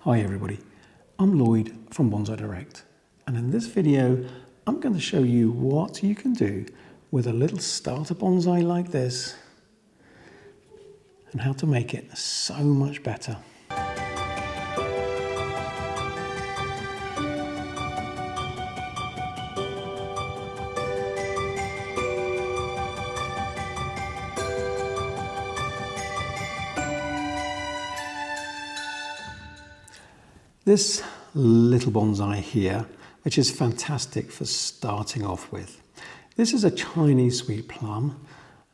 Hi everybody, I'm Lloyd from Bonsai Direct, and in this video I'm going to show you what you can do with a little starter bonsai like this and how to make it so much better. This little bonsai here, which is fantastic for starting off with. This is a Chinese Sweet Plum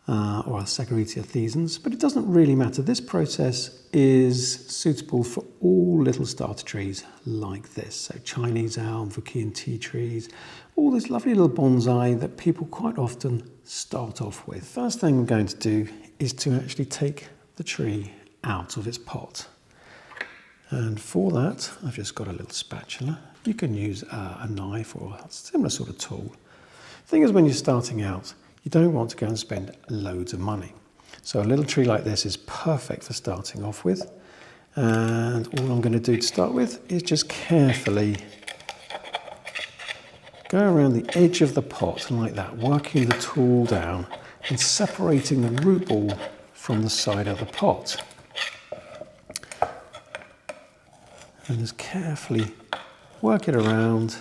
or a Saccharietia thesans, but it doesn't really matter. This process is suitable for all little starter trees like this. So Chinese elm, Fukien Tea trees, all this lovely little bonsai that people quite often start off with. First thing I'm going to do is to actually take the tree out of its pot. And for that, I've just got a little spatula. You can use a knife or a similar sort of tool. The thing is, when you're starting out, you don't want to go and spend loads of money. So a little tree like this is perfect for starting off with. And all I'm going to do to start with is just carefully go around the edge of the pot like that, working the tool down and separating the root ball from the side of the pot. And just carefully work it around.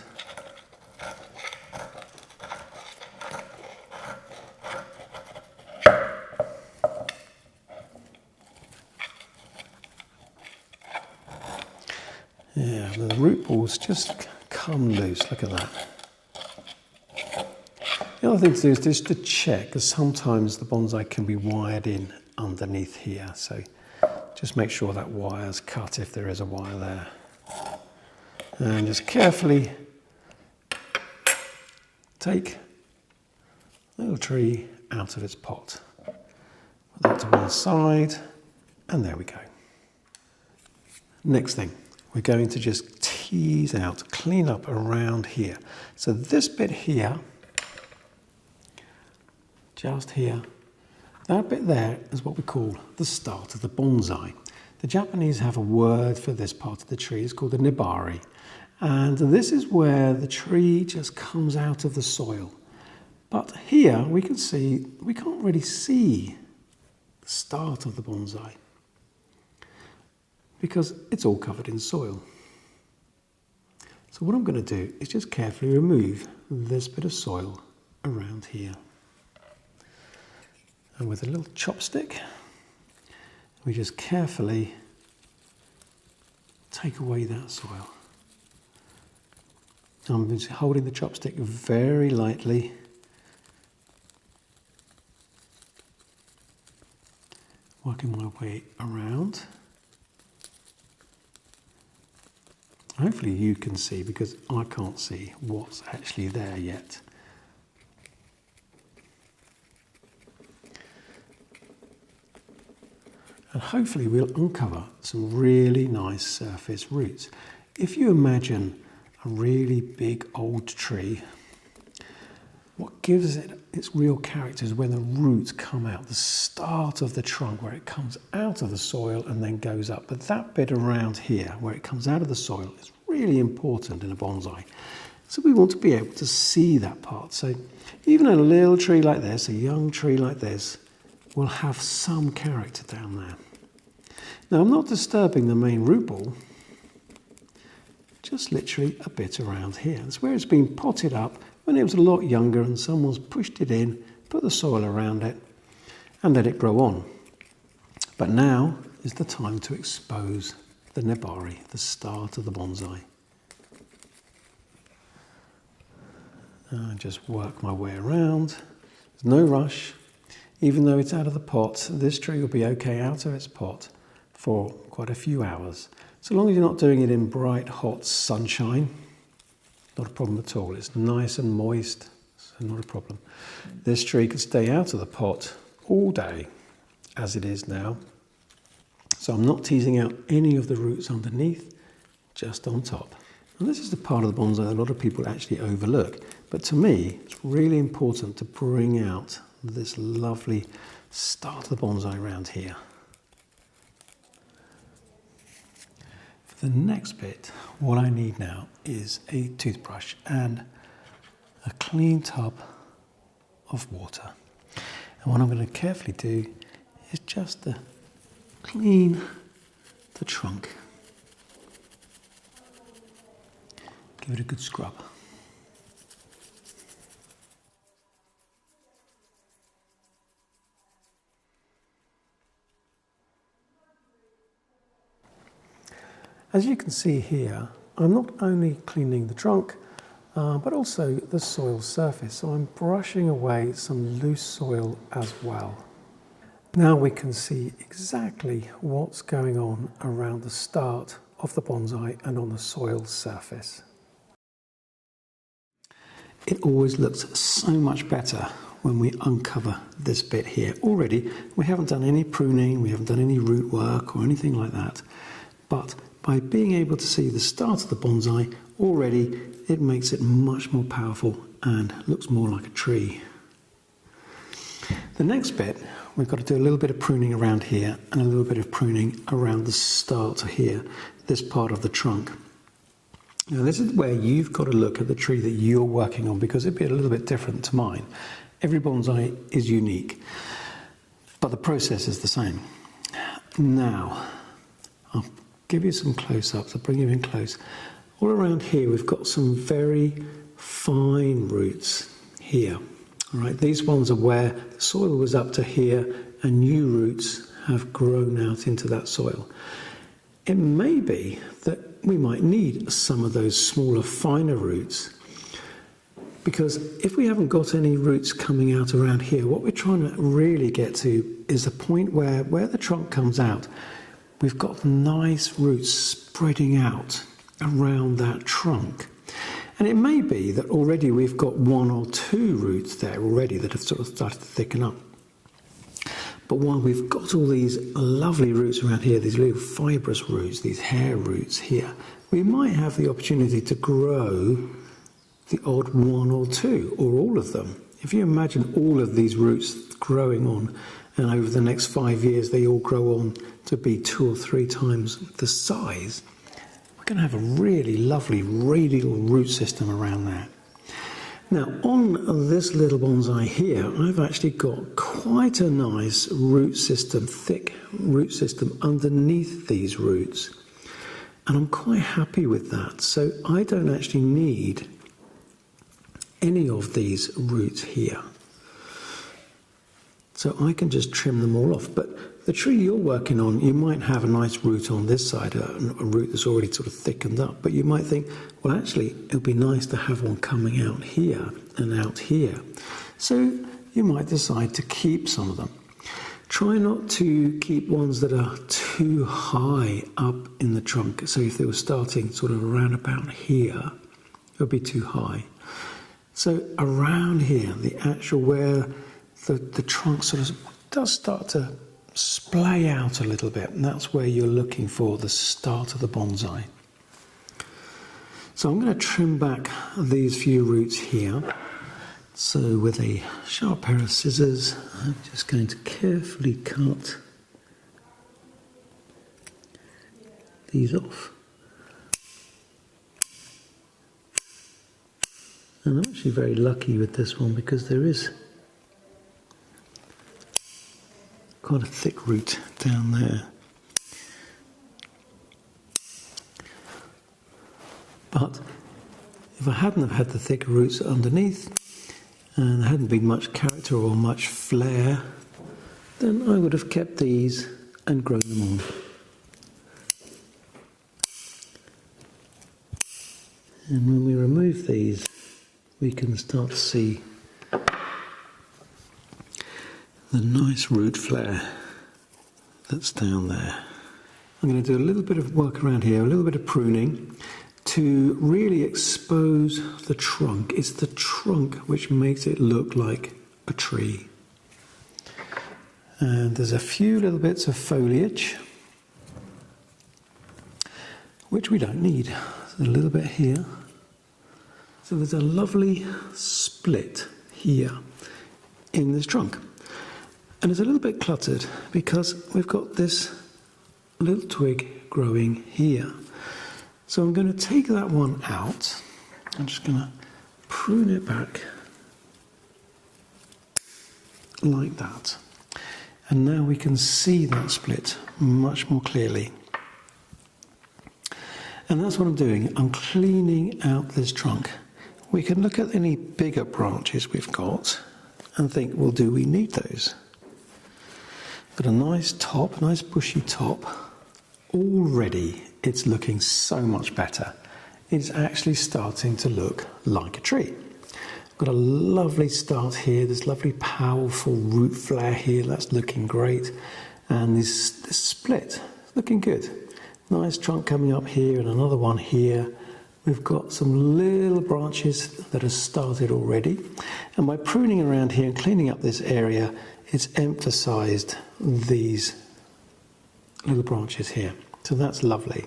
Yeah, the root balls just come loose, look at that. The other thing to do is just to check, because sometimes the bonsai can be wired in underneath here. So just make sure that wire's cut if there is a wire there. And just carefully take the little tree out of its pot. Put that to one side, and there we go. Next thing, we're going to just tease out, clean up around here. So this bit here, just here, that bit there is what we call the start of the bonsai. The Japanese have a word for this part of the tree. It's called the nebari. And this is where the tree just comes out of the soil. But here we can see, we can't really see the start of the bonsai because it's all covered in soil. So what I'm going to do is just carefully remove this bit of soil around here. And with a little chopstick, we just carefully take away that soil. I'm just holding the chopstick very lightly. Working my way around. Hopefully you can see, because I can't see what's actually there yet. And hopefully we'll uncover some really nice surface roots. If you imagine a really big old tree, what gives it its real character is when the roots come out, the start of the trunk where it comes out of the soil and then goes up. But that bit around here where it comes out of the soil is really important in a bonsai. So we want to be able to see that part. So even a little tree like this, a young tree like this, will have some character down there. Now I'm not disturbing the main root ball, just literally a bit around here. That's where it's been potted up when it was a lot younger and someone's pushed it in, put the soil around it and let it grow on. But now is the time to expose the nebari, the start of the bonsai. And just work my way around. There's no rush. Even though it's out of the pot, this tree will be okay out of its pot for quite a few hours. So long as you're not doing it in bright, hot sunshine, not a problem at all. It's nice and moist, so not a problem. This tree could stay out of the pot all day, as it is now. So I'm not teasing out any of the roots underneath, just on top. And this is the part of the bonsai that a lot of people actually overlook. But to me, it's really important to bring out this lovely start of the bonsai around here. For the next bit, what I need now is a toothbrush and a clean tub of water. And what I'm going to carefully do is just to clean the trunk. Give it a good scrub. As you can see here, I'm not only cleaning the trunk, but also the soil surface. So I'm brushing away some loose soil as well. Now we can see exactly what's going on around the start of the bonsai and on the soil surface. It always looks so much better when we uncover this bit here. Already, we haven't done any pruning, we haven't done any root work or anything like that. But by being able to see the start of the bonsai, already it makes it much more powerful and looks more like a tree. The next bit, we've got to do a little bit of pruning around here and a little bit of pruning around the start here, this part of the trunk. Now this is where you've got to look at the tree that you're working on, because it'd be a little bit different to mine. Every bonsai is unique, but the process is the same. Now, I'll give you some close-ups, I'll bring you in close. All around here we've got some very fine roots here. All right, these ones are where the soil was up to here and new roots have grown out into that soil. It may be that we might need some of those smaller, finer roots, because if we haven't got any roots coming out around here, what we're trying to really get to is a point where the trunk comes out, we've got nice roots spreading out around that trunk. And it may be that already we've got one or two roots there already that have sort of started to thicken up. But while we've got all these lovely roots around here, these little fibrous roots, these hair roots here, we might have the opportunity to grow the odd one or two, or all of them. If you imagine all of these roots growing on, and over the next 5 years they all grow on to be 2 or 3 times the size, we're going to have a really lovely radial root system around there. Now, on this little bonsai here, I've actually got quite a nice root system, thick root system underneath these roots. And I'm quite happy with that. So I don't actually need any of these roots here. So I can just trim them all off. But the tree you're working on, you might have a nice root on this side, a root that's already sort of thickened up. But you might think, well, actually, it would be nice to have one coming out here and out here. So you might decide to keep some of them. Try not to keep ones that are too high up in the trunk. So if they were starting sort of around about here, it would be too high. So around here, the actual where the trunk sort of does start to splay out a little bit, and that's where you're looking for the start of the bonsai. So I'm going to trim back these few roots here. So with a sharp pair of scissors, I'm just going to carefully cut these off. And I'm actually very lucky with this one because there is quite a thick root down there. But if I hadn't have had the thick roots underneath and there hadn't been much character or much flair, then I would have kept these and grown them on. And when we remove these, we can start to see the nice root flare that's down there. I'm going to do a little bit of work around here, a little bit of pruning to really expose the trunk. It's the trunk which makes it look like a tree. And there's a few little bits of foliage which we don't need. There's a little bit here. So there's a lovely split here in this trunk. And it's a little bit cluttered because we've got this little twig growing here. So I'm going to take that one out. I'm just going to prune it back like that. And now we can see that split much more clearly. And that's what I'm doing. I'm cleaning out this trunk. We can look at any bigger branches we've got and think, well, do we need those? Got a nice top, nice bushy top. Already it's looking so much better. It's actually starting to look like a tree. Got a lovely start here, this lovely powerful root flare here, that's looking great. And this split, looking good. Nice trunk coming up here and another one here. We've got some little branches that have started already. And by pruning around here and cleaning up this area, it's emphasized these little branches here. So that's lovely.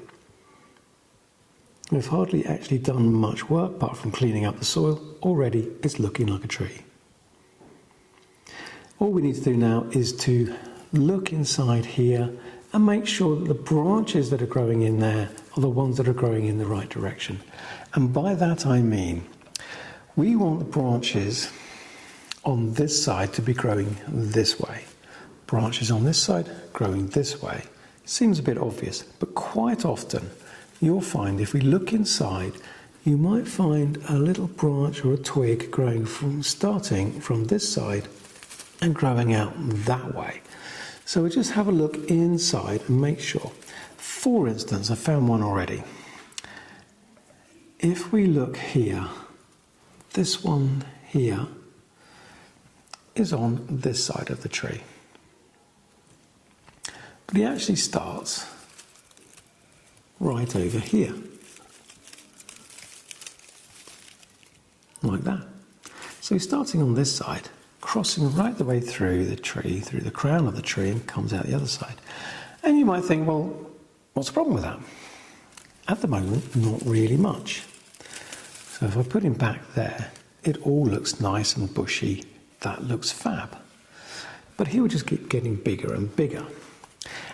We've hardly actually done much work apart from cleaning up the soil. Already it's looking like a tree. All we need to do now is to look inside here and make sure that the branches that are growing in there are the ones that are growing in the right direction. And by that I mean, we want the branches on this side to be growing this way. Branches on this side growing this way. Seems a bit obvious, but quite often you'll find if we look inside, you might find a little branch or a twig growing starting from this side and growing out that way. So we'll just have a look inside and make sure. For instance, I found one already. If we look here, this one here is on this side of the tree. But he actually starts right over here, like that. So he's starting on this side, crossing right the way through the tree, through the crown of the tree, and comes out the other side. And you might think, well, what's the problem with that? At the moment, not really much. So if I put him back there, it all looks nice and bushy. That looks fab. But he will just keep getting bigger and bigger.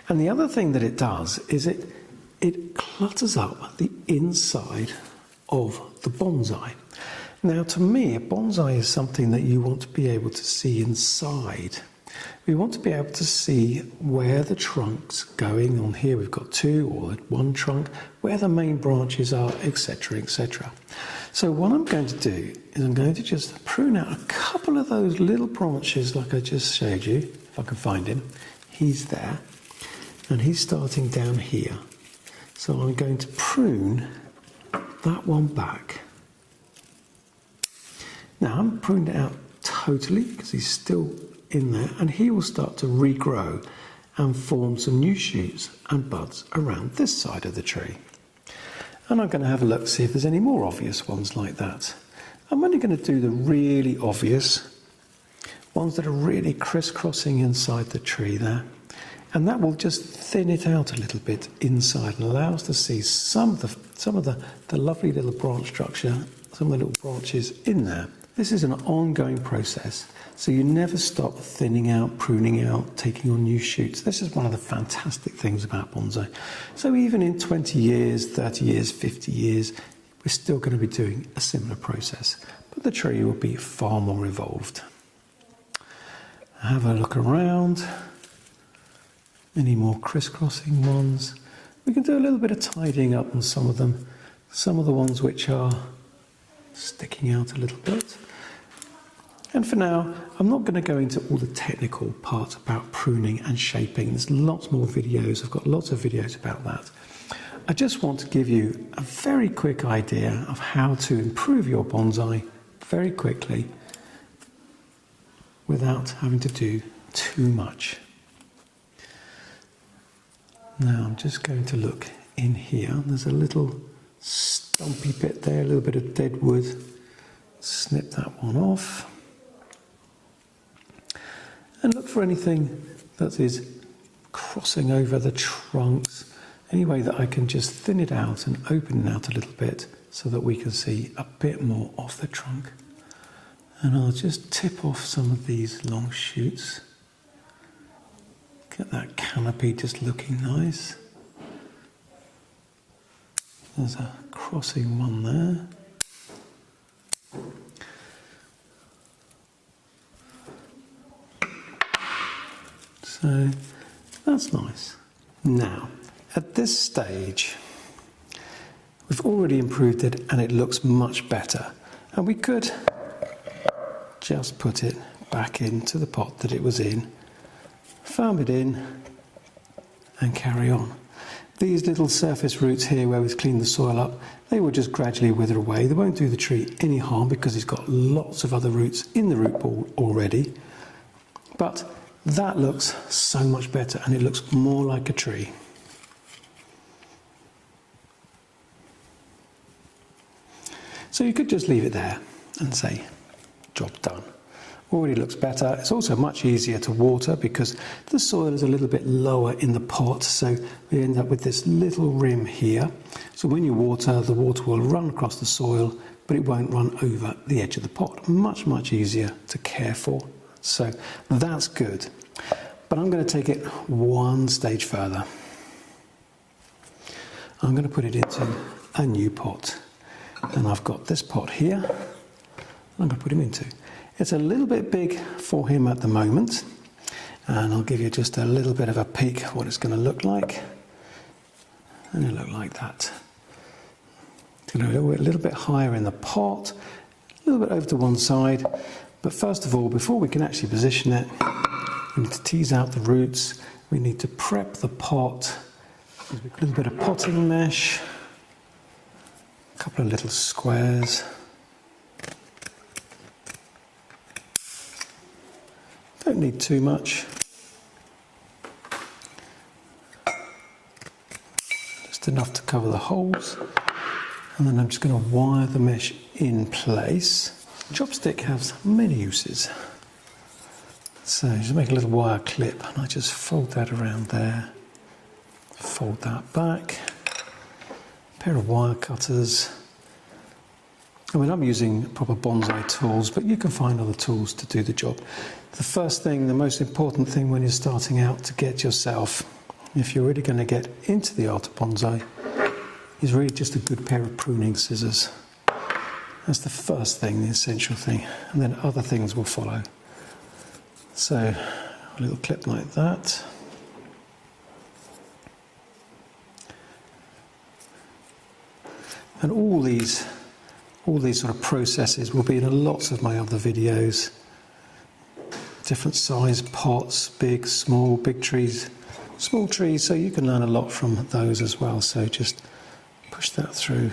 And the other thing that it does is it clutters up the inside of the bonsai. Now, to me, a bonsai is something that you want to be able to see inside. We want to be able to see where the trunk's going. On here we've got two or one trunk, where the main branches are, etc., etc. So what I'm going to do is I'm going to just prune out a couple of those little branches like I just showed you, if I can find him. He's there, and he's starting down here. So I'm going to prune that one back. Now I haven't pruned it out totally because he's still in there, and he will start to regrow and form some new shoots and buds around this side of the tree. And I'm going to have a look, see if there's any more obvious ones like that. I'm only going to do the really obvious ones that are really crisscrossing inside the tree there. And that will just thin it out a little bit inside and allow us to see some of the lovely little branch structure, some of the little branches in there. This is an ongoing process, so you never stop thinning out, pruning out, taking on new shoots. This is one of the fantastic things about bonsai. So even in 20 years, 30 years, 50 years, we're still going to be doing a similar process, but the tree will be far more evolved. Have a look around. Any more crisscrossing ones? We can do a little bit of tidying up on some of them. Some of the ones which are sticking out a little bit. And for now, I'm not going to go into all the technical parts about pruning and shaping. There's lots more videos. I've got lots of videos about that. I just want to give you a very quick idea of how to improve your bonsai very quickly without having to do too much. Now I'm just going to look in here. There's a little stumpy bit there, a little bit of dead wood. Snip that one off. And look for anything that is crossing over the trunks. Any way that I can just thin it out and open it out a little bit so that we can see a bit more of the trunk. And I'll just tip off some of these long shoots. Get that canopy just looking nice. There's a crossing one there. So that's nice. Now, at this stage, we've already improved it and it looks much better. And we could just put it back into the pot that it was in, foam it in and carry on. These little surface roots here where we've cleaned the soil up, they will just gradually wither away. They won't do the tree any harm because it's got lots of other roots in the root ball already. But that looks so much better and it looks more like a tree. So you could just leave it there and say, job done. Already looks better. It's also much easier to water because the soil is a little bit lower in the pot, so we end up with this little rim here. So when you water, the water will run across the soil, but it won't run over the edge of the pot. Much, much easier to care for. So that's good. But I'm going to take it one stage further. I'm going to put it into a new pot. And I've got this pot here. I'm going to put him into. It's a little bit big for him at the moment. And I'll give you just a little bit of a peek of what it's going to look like. And it'll look like that. It's going to be a little bit higher in the pot, a little bit over to one side. But first of all, before we can actually position it, we need to tease out the roots. We need to prep the pot. A little bit of potting mesh. A couple of little squares. Don't need too much. Just enough to cover the holes. And then I'm just going to wire the mesh in place. Chopstick has many uses. So just make a little wire clip and I just fold that around there. Fold that back. A pair of wire cutters. I mean, I'm using proper bonsai tools, but you can find other tools to do the job. The first thing, the most important thing when you're starting out to get yourself, if you're really going to get into the art of bonsai, is really just a good pair of pruning scissors. That's the first thing, the essential thing, and then other things will follow. So, a little clip like that. And all these sort of processes will be in lots of my other videos. Different size pots, big, small, big trees, small trees, so you can learn a lot from those as well. So just push that through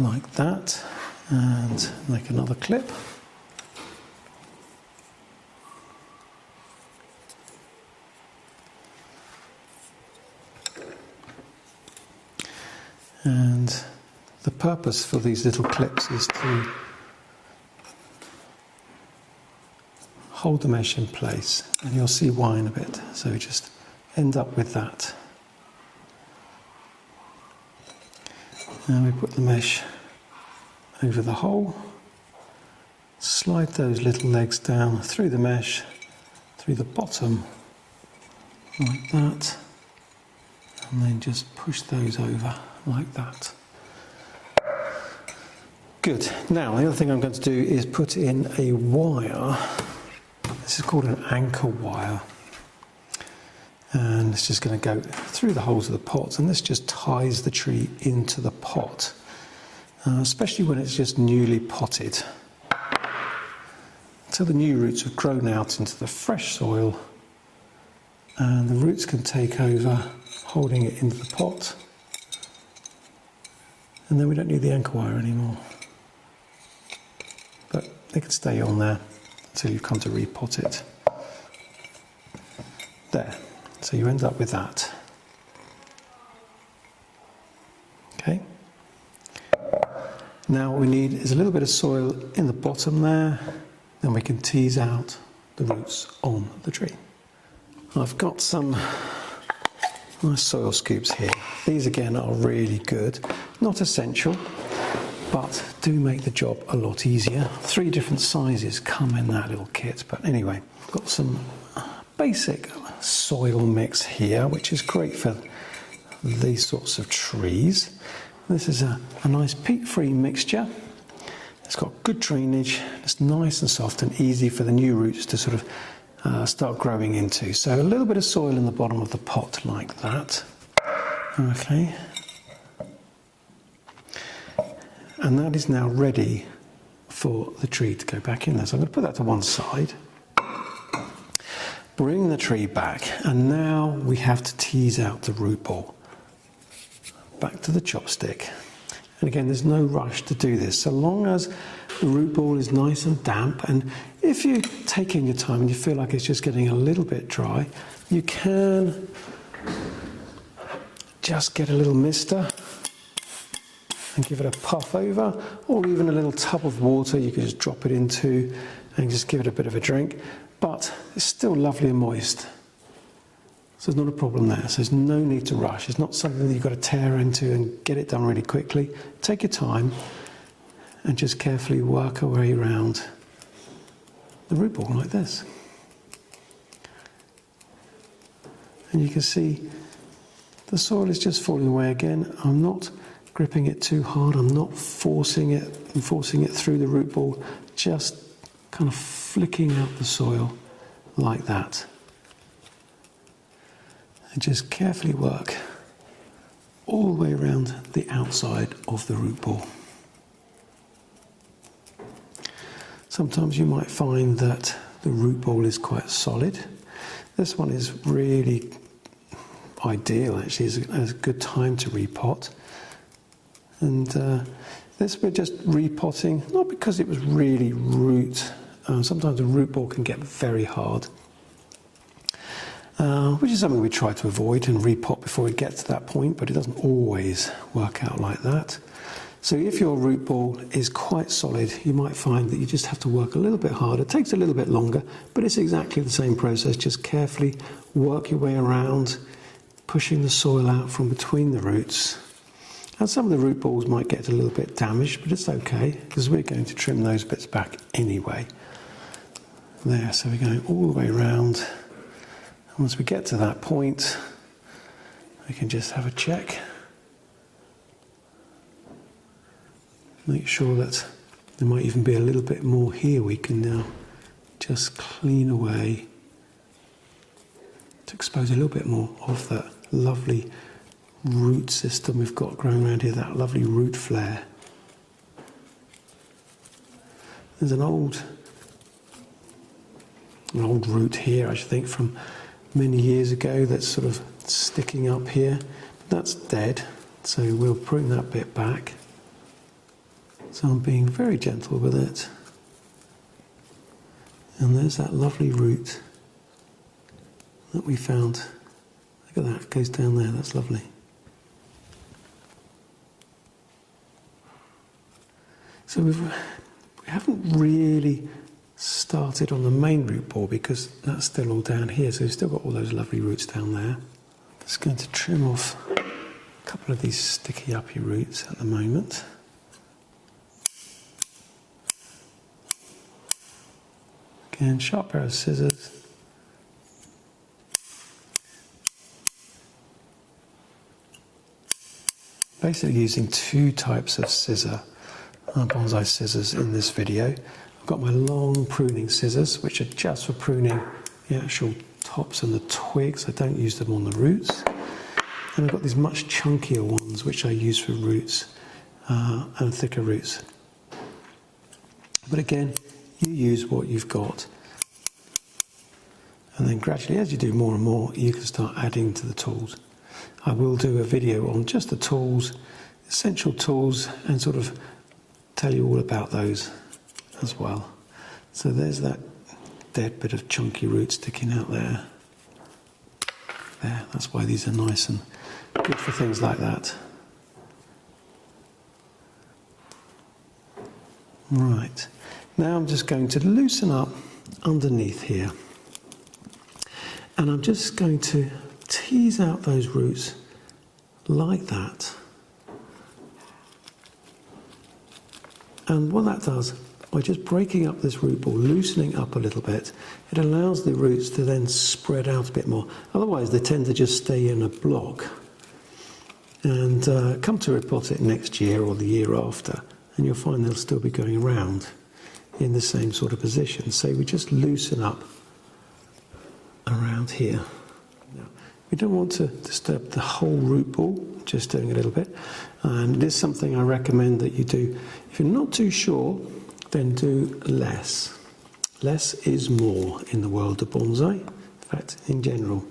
like that and make another clip. And the purpose for these little clips is to hold the mesh in place, and you'll see why in a bit. So just end up with that. And we put the mesh over the hole, slide those little legs down through the mesh, through the bottom, like that, and then just push those over like that. Good. Now the other thing I'm going to do is put in a wire. This is called an anchor wire, and it's just going to go through the holes of the pot, and this just ties the tree into the pot, especially when it's just newly potted, so the new roots have grown out into the fresh soil and the roots can take over holding it into the pot, and then we don't need the anchor wire anymore, but they can stay on there until you come to repot it. There, so you end up with that. Okay. Now what we need is a little bit of soil in the bottom there, then we can tease out the roots on the tree. I've got some nice soil scoops here. These again are really good, not essential, but do make the job a lot easier. 3 different sizes come in that little kit, but anyway, I've got some basic soil mix here, which is great for these sorts of trees. This is a nice peat-free mixture. It's got good drainage, it's nice and soft and easy for the new roots to sort of start growing into. So a little bit of soil in the bottom of the pot like that. Okay. And that is now ready for the tree to go back in there. So I'm going to put that to one side. Bring the tree back, and now we have to tease out the root ball. Back to the chopstick. And again, there's no rush to do this, so long as the root ball is nice and damp. And if you're taking your time and you feel like it's just getting a little bit dry, you can just get a little mister and give it a puff over, or even a little tub of water you can just drop it into and just give it a bit of a drink. But it's still lovely and moist. So there's not a problem there. So there's no need to rush. It's not something that you've got to tear into and get it done really quickly. Take your time and just carefully work our way around the root ball like this. And you can see the soil is just falling away again. I'm not gripping it too hard. I'm not forcing it through the root ball. Just kind of flicking out the soil like that. And just carefully work all the way around the outside of the root ball. Sometimes you might find that the root ball is quite solid. This one is really ideal, actually. It's a good time to repot. And this we're just repotting, not because it was really root. Sometimes the root ball can get very hard. Which is something we try to avoid and repot before we get to that point, but it doesn't always work out like that. So if your root ball is quite solid, you might find that you just have to work a little bit harder. It takes a little bit longer, but it's exactly the same process. Just carefully work your way around, pushing the soil out from between the roots. And some of the root balls might get a little bit damaged, but it's okay, because we're going to trim those bits back anyway. There, so we're going all the way around. Once we get to that point, we can just have a check. Make sure that there might even be a little bit more here. We can now just clean away to expose a little bit more of that lovely root system we've got growing around here, that lovely root flare. There's an old root here, I should think, from many years ago that's sort of sticking up here. That's dead, so we'll prune that bit back. So I'm being very gentle with it. And there's that lovely root that we found. Look at that, it goes down there, that's lovely. So we haven't really started on the main root ball because that's still all down here, so we've still got all those lovely roots down there. Just going to trim off a couple of these sticky uppy roots at the moment. Again, sharp pair of scissors. Basically using two types of bonsai scissors in this video. I've got my long pruning scissors, which are just for pruning the actual tops and the twigs. I don't use them on the roots. And I've got these much chunkier ones, which I use for roots and thicker roots. But again, you use what you've got. And then gradually, as you do more and more, you can start adding to the tools. I will do a video on just the tools, essential tools, and sort of tell you all about those as well. So there's that dead bit of chunky root sticking out there. There, that's why these are nice and good for things like that. Right, now I'm just going to loosen up underneath here. And I'm just going to tease out those roots like that. And what that does, by just breaking up this root ball, loosening up a little bit, it allows the roots to then spread out a bit more. Otherwise, they tend to just stay in a block. and come to repot it next year or the year after, and you'll find they'll still be going around in the same sort of position. So we just loosen up around here. Now, we don't want to disturb the whole root ball, just doing a little bit. And it is something I recommend that you do. If you're not too sure, then do less. Less is more in the world of bonsai, in fact, in general.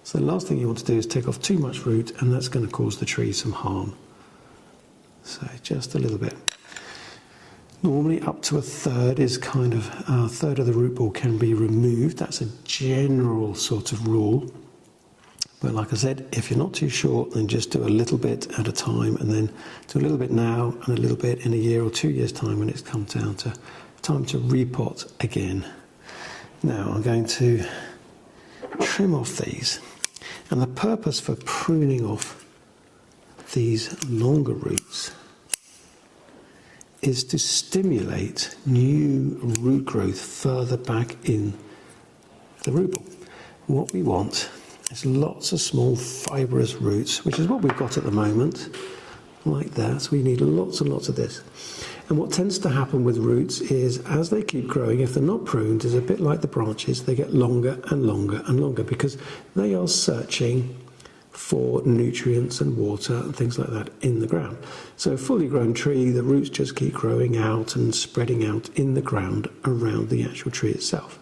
So the last thing you want to do is take off too much root, and that's going to cause the tree some harm. So just a little bit. Normally up to a third is kind of, a third of the root ball can be removed. That's a general sort of rule. But like I said, if you're not too sure, then just do a little bit at a time, and then do a little bit now and a little bit in a year or 2 years' time when it's come down to time to repot again. Now I'm going to trim off these. And the purpose for pruning off these longer roots is to stimulate new root growth further back in the root ball. What we want is lots of small fibrous roots, which is what we've got at the moment, like that. So we need lots and lots of this. And what tends to happen with roots is, as they keep growing, if they're not pruned, it's a bit like the branches, they get longer and longer and longer because they are searching for nutrients and water and things like that in the ground. So a fully grown tree, the roots just keep growing out and spreading out in the ground around the actual tree itself.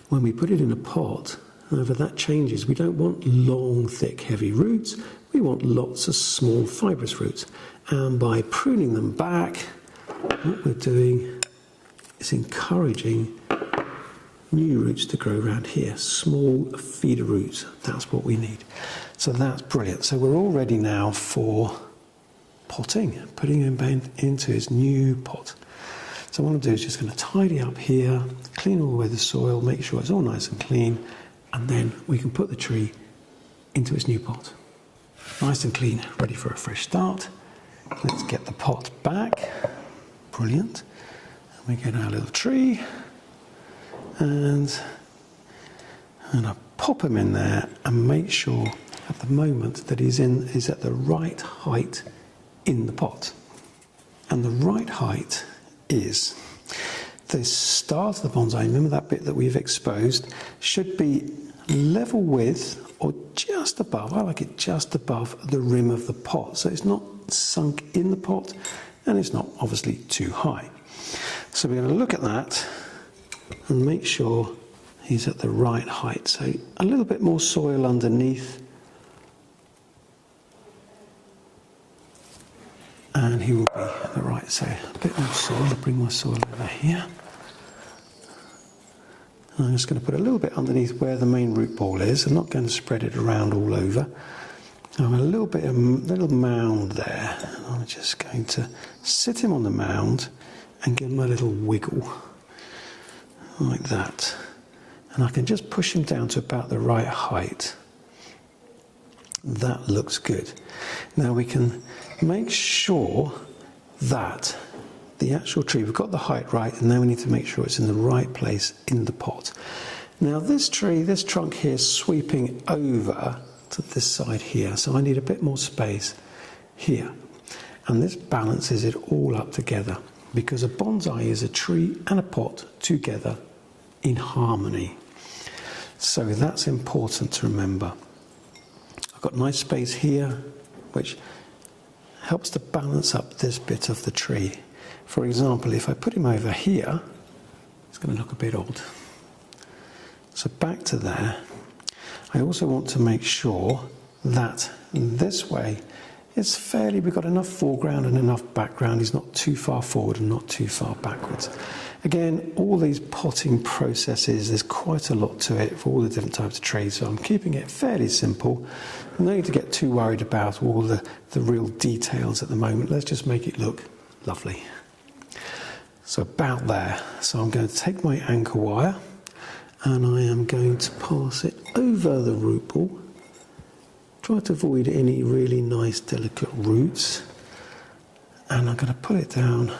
When we put it in a pot, however, that changes. We don't want long, thick, heavy roots. We want lots of small fibrous roots. And by pruning them back, what we're doing is encouraging new roots to grow around here. Small feeder roots, that's what we need. So that's brilliant. So we're all ready now for potting, putting him into his new pot. So what I'm going to do is just going to tidy up here, clean all away the soil, make sure it's all nice and clean, and then we can put the tree into its new pot. Nice and clean, ready for a fresh start. Let's get the pot back. Brilliant. And we get our little tree, and I pop him in there and make sure at the moment that he's at the right height in the pot. And the right height is the start of the bonsai. Remember that bit that we've exposed should be level with or just above, I like it just above the rim of the pot. So it's not sunk in the pot and it's not obviously too high. So we're going to look at that and make sure he's at the right height. So a little bit more soil underneath, and he will be at the right. So a bit more soil. I'll bring my soil over here. I'm just going to put a little bit underneath where the main root ball is. I'm not going to spread it around all over. I'm a little mound there. And I'm just going to sit him on the mound and give him a little wiggle, like that. And I can just push him down to about the right height. That looks good. Now we can make sure that the actual tree, we've got the height right, and now we need to make sure it's in the right place in the pot. Now this tree, this trunk here is sweeping over to this side here, so I need a bit more space here. And this balances it all up together, because a bonsai is a tree and a pot together in harmony. So that's important to remember. I've got nice space here, which helps to balance up this bit of the tree. For example, if I put him over here, it's going to look a bit odd. So back to there. I also want to make sure that this way we've got enough foreground and enough background. He's not too far forward and not too far backwards. Again, all these potting processes, there's quite a lot to it for all the different types of trees, so I'm keeping it fairly simple. No need to get too worried about all the real details at the moment. Let's just make it look lovely. So about there. So I'm going to take my anchor wire and I am going to pass it over the root ball. Try to avoid any really nice delicate roots. And I'm going to put it down.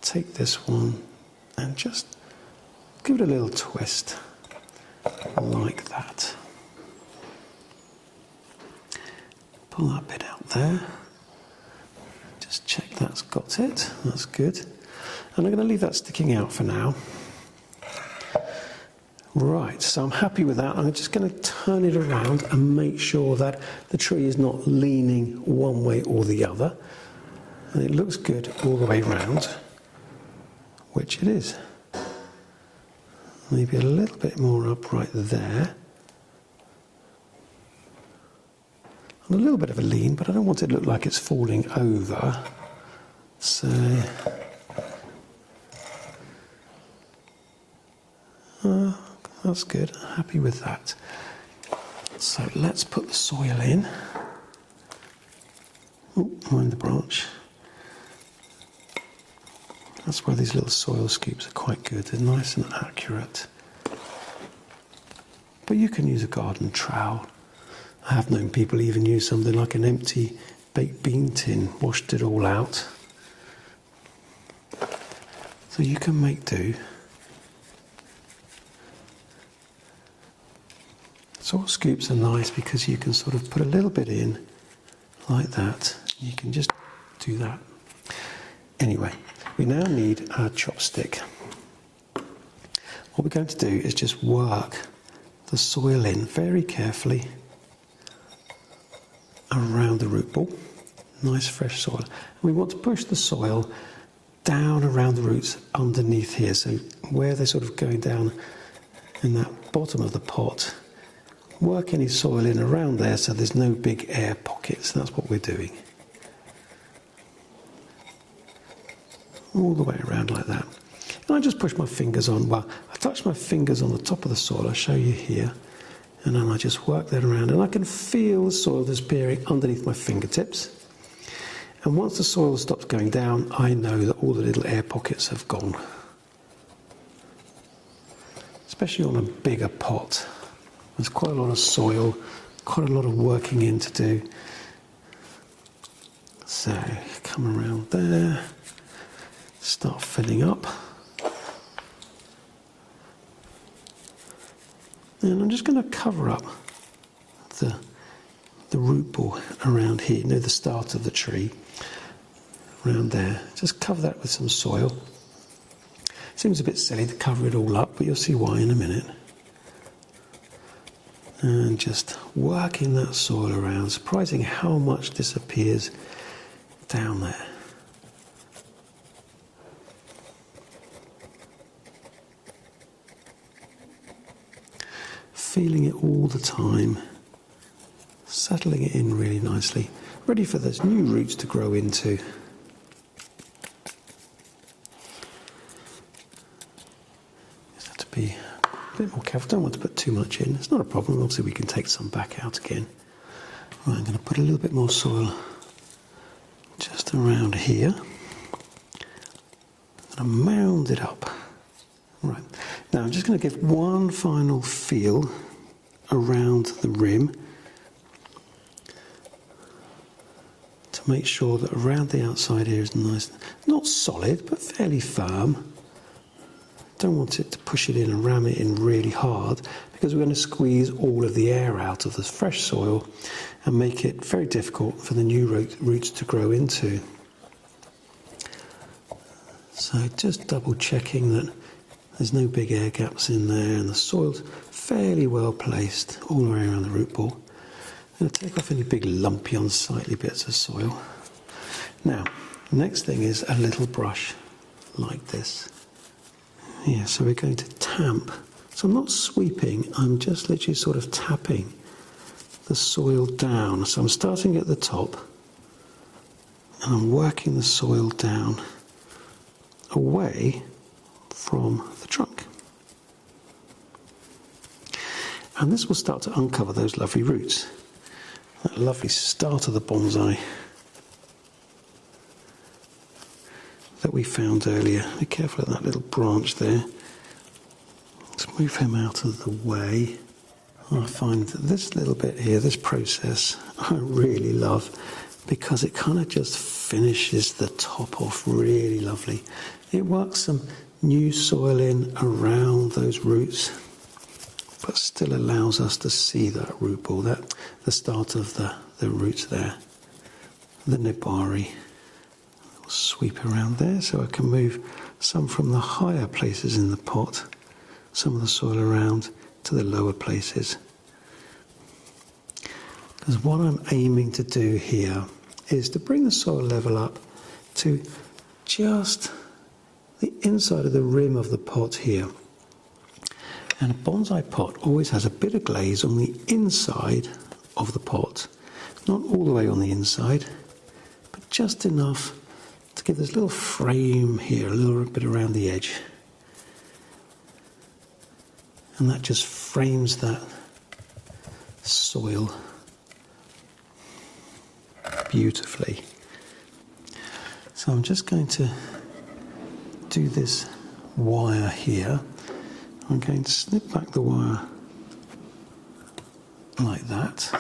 Take this one and just give it a little twist like that. pull that bit out there. Just check that's got it. That's good. And I'm going to leave that sticking out for now. Right, so I'm happy with that. I'm just going to turn it around and make sure that the tree is not leaning one way or the other. And it looks good all the way around, which it is. Maybe a little bit more upright there. And a little bit of a lean, but I don't want it to look like it's falling over. So, that's good. Happy with that. So let's put the soil in. Oh, mind the branch. That's where these little soil scoops are quite good. They're nice and accurate. But you can use a garden trowel. I have known people even use something like an empty baked bean tin, washed it all out. So you can make do. Soil scoops are nice because you can sort of put a little bit in like that. You can just do that. Anyway, we now need our chopstick. What we're going to do is just work the soil in very carefully around the root ball. Nice fresh soil. And we want to push the soil down around the roots underneath here. So where they're sort of going down in that bottom of the pot, work any soil in around there so there's no big air pockets. That's what we're doing. All the way around like that. And I just push my fingers on. Well, I touch my fingers on the top of the soil. I'll show you here. And then I just work that around. And I can feel the soil disappearing underneath my fingertips. And once the soil stops going down, I know that all the little air pockets have gone. Especially on a bigger pot. There's quite a lot of soil, quite a lot of working in to do. So, come around there, start filling up. And I'm just going to cover up the root ball around here, near the start of the tree, around there. Just cover that with some soil. Seems a bit silly to cover it all up, but you'll see why in a minute. And just working that soil around, surprising how much disappears down there. Feeling it all the time, settling it in really nicely, ready for those new roots to grow into. Just have to be a bit more careful. Don't want to put too much in. It's not a problem. Obviously we can take some back out again. Right, I'm going to put a little bit more soil just around here. And mound it up. Right. Now I'm just going to give one final feel around the rim to make sure that around the outside here is nice, not solid, but fairly firm. Don't want it to push it in and ram it in really hard, because we're going to squeeze all of the air out of the fresh soil and make it very difficult for the new roots to grow into. So just double checking that there's no big air gaps in there and the soil's fairly well placed all the way around the root ball. I'm going to take off any big lumpy unsightly bits of soil. Now, next thing is a little brush like this. Yeah, so we're going to tamp. So I'm not sweeping, I'm just literally sort of tapping the soil down. So I'm starting at the top and I'm working the soil down away from the trunk. And this will start to uncover those lovely roots. That lovely start of the bonsai that we found earlier. Be careful of that little branch there. Let's move him out of the way. I find that this little bit here, this process, I really love, because it kind of just finishes the top off really lovely. It works some new soil in around those roots. but still allows us to see that root ball, that the start of the roots there, the nebari. I'll sweep around there so I can move some from the higher places in the pot, some of the soil around to the lower places. Because what I'm aiming to do here is to bring the soil level up to just the inside of the rim of the pot here. And a bonsai pot always has a bit of glaze on the inside of the pot. Not all the way on the inside, but just enough to give this little frame here, a little bit around the edge. And that just frames that soil beautifully. So I'm just going to do this wire here. I'm going to snip back the wire like that.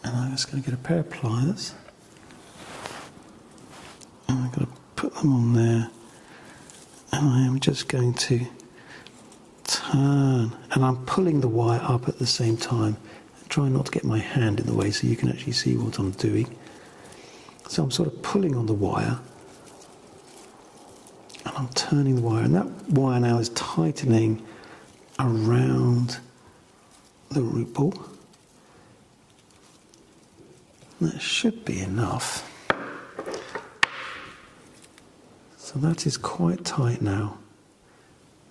And I'm just going to get a pair of pliers. And I'm going to put them on there. And I am just going to turn. And I'm pulling the wire up at the same time. Try not to get my hand in the way so you can actually see what I'm doing. So I'm sort of pulling on the wire. And I'm turning the wire, and that wire now is tightening around the root ball. That should be enough. So that is quite tight now.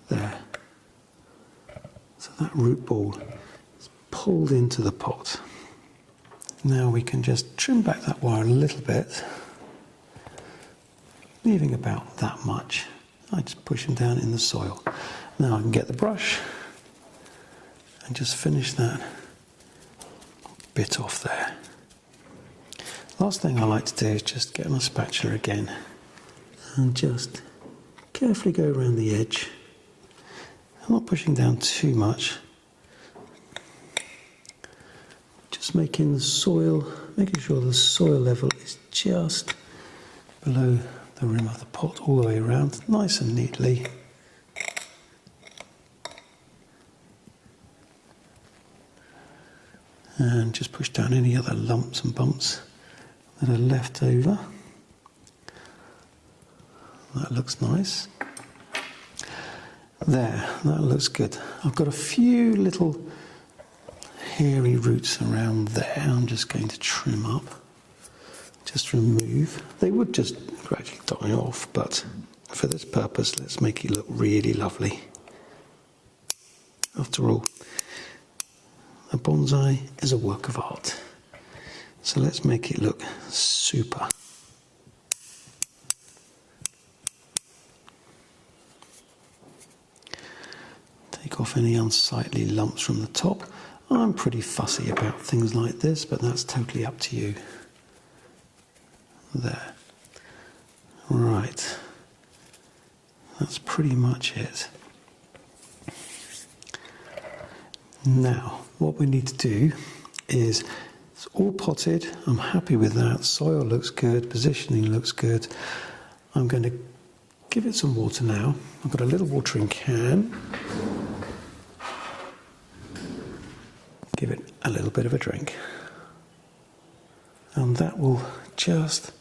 There. So that root ball is pulled into the pot. Now we can just trim back that wire a little bit, leaving about that much. I just push them down in the soil. Now I can get the brush and just finish that bit off there. Last thing I like to do is just get my spatula again and just carefully go around the edge. I'm not pushing down too much. Just making the soil, making sure the soil level is just below the rim of the pot all the way around, nice and neatly. And just push down any other lumps and bumps that are left over. That looks nice. There, that looks good. I've got a few little hairy roots around there. I'm just going to trim up. Just remove. They would just gradually die off, but for this purpose, let's make it look really lovely. After all, a bonsai is a work of art. So let's make it look super. Take off any unsightly lumps from the top. I'm pretty fussy about things like this, but that's totally up to you. There. Right. That's pretty much it. Now, what we need to do is, it's all potted. I'm happy with that. Soil looks good. Positioning looks good. I'm going to give it some water now. I've got a little watering can. Give it a little bit of a drink. And that will just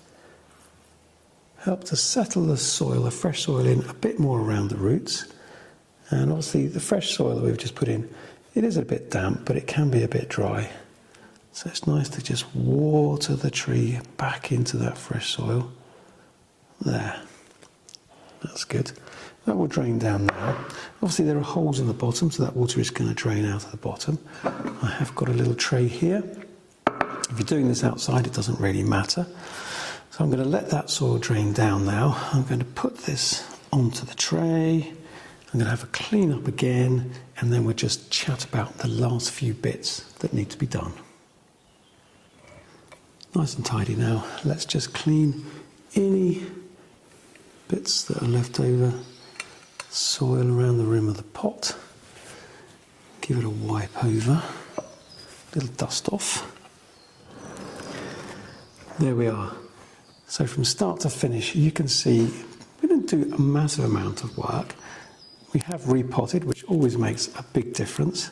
help to settle the soil, the fresh soil in a bit more around the roots. And obviously the fresh soil that we've just put in, it is a bit damp, but it can be a bit dry. So it's nice to just water the tree back into that fresh soil. There. That's good. That will drain down now. Obviously there are holes in the bottom, so that water is going to drain out of the bottom. I have got a little tray here. If you're doing this outside, it doesn't really matter. So I'm going to let that soil drain down now. I'm going to put this onto the tray. I'm going to have a clean up again, and then we'll just chat about the last few bits that need to be done. Nice and tidy now. Let's just clean any bits that are left over. Soil around the rim of the pot. Give it a wipe over. Little dust off. There we are. So from start to finish, you can see we didn't do a massive amount of work. We have repotted, which always makes a big difference.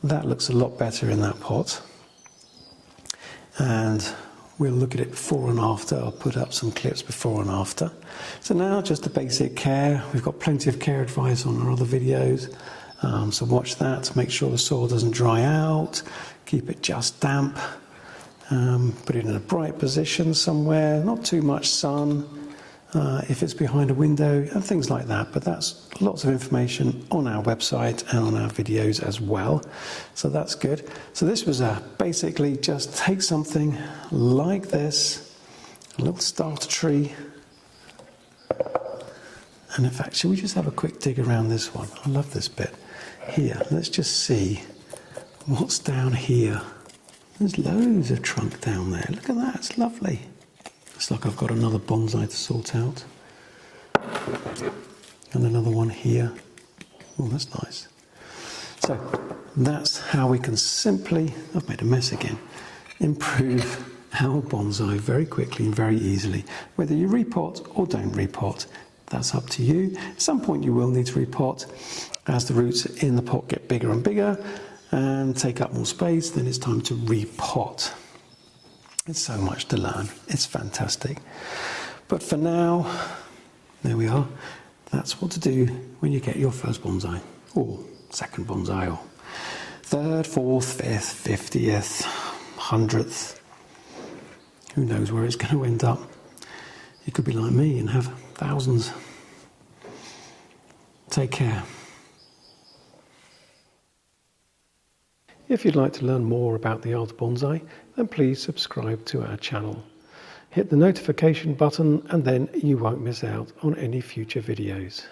That looks a lot better in that pot. And we'll look at it before and after. I'll put up some clips before and after. So now just the basic care. We've got plenty of care advice on our other videos. So watch that, make sure the soil doesn't dry out, keep it just damp, put it in a bright position somewhere, not too much sun, if it's behind a window, and things like that. But that's lots of information on our website and on our videos as well. So that's good. So this was basically just take something like this, a little starter tree. And in fact, should we just have a quick dig around this one? I love this bit. Here, let's just see what's down here. There's loads of trunk down there. Look at that, it's lovely. It's like I've got another bonsai to sort out. And another one here. Oh, that's nice. So that's how we can simply, I've made a mess again, improve our bonsai very quickly and very easily. Whether you repot or don't repot, that's up to you. At some point you will need to repot. As the roots in the pot get bigger and bigger and take up more space, then it's time to repot. It's so much to learn. It's fantastic. But for now, there we are. That's what to do when you get your first bonsai, or second bonsai, or third, fourth, fifth, 50th, 100th. Who knows where it's going to end up. You could be like me and have thousands. Take care. If you'd like to learn more about the art of bonsai, then please subscribe to our channel. Hit the notification button and then you won't miss out on any future videos.